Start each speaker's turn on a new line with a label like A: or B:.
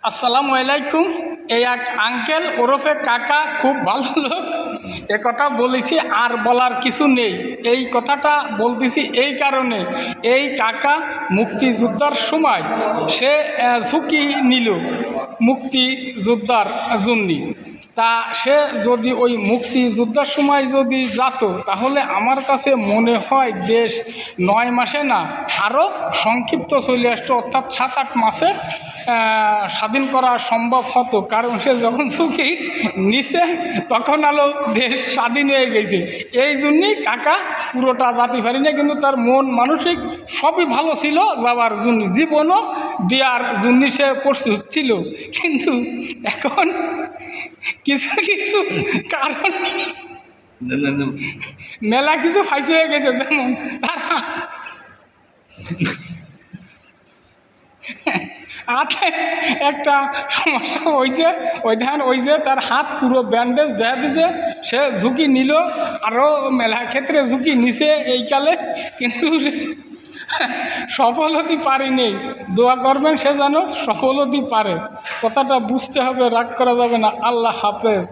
A: আসসালামু আলাইকুম। এই এক আঙ্কেল ওরফে কাকা খুব ভালো লোক, এ কথা বলেছি, আর বলার কিছু নেই। এই কথাটা বলতেছি এই কারণে, এই কাকা মুক্তিযোদ্ধার সময় সে ঝুঁকি নিল মুক্তিযোদ্ধার জন্য। তা সে যদি ওই মুক্তিযোদ্ধার সময় যদি যেত, তাহলে আমার কাছে মনে হয় দেশ 9 মাসে না আরও সংক্ষিপ্ত চলে আসতো, অর্থাৎ 7-8 মাসে স্বাধীন করা সম্ভব হতো। কারণ সে যখন ঝুঁকি নিছে তখন আলো দেশ স্বাধীন হয়ে গেছে। এই জন্যই কাকা পুরোটা জাতি পারি না, কিন্তু তার মন মানসিক সবই ভালো ছিল, যাওয়ার জন্য জীবনও দেওয়ার জন্য সে প্রস্তুত ছিল। কিন্তু এখন কিছু কিছু কারণ মেলা কিছু ফাইস হয়ে গেছে, যেমন তারা হাতে একটা সমস্যা হয়েছে, ওই যে তার হাত পুরো ব্যান্ডেজ দেয়া দিছে। সে ঝুঁকি নিল, আরও মেলা ক্ষেত্রে ঝুঁকি নিছে এই কালে, কিন্তু সফল হতে পারিনি। দোয়া করবেন সে যেন সফল হতে পারে। কথাটা বুঝতে হবে, রাগ করা যাবে না। আল্লাহ হাফেজ।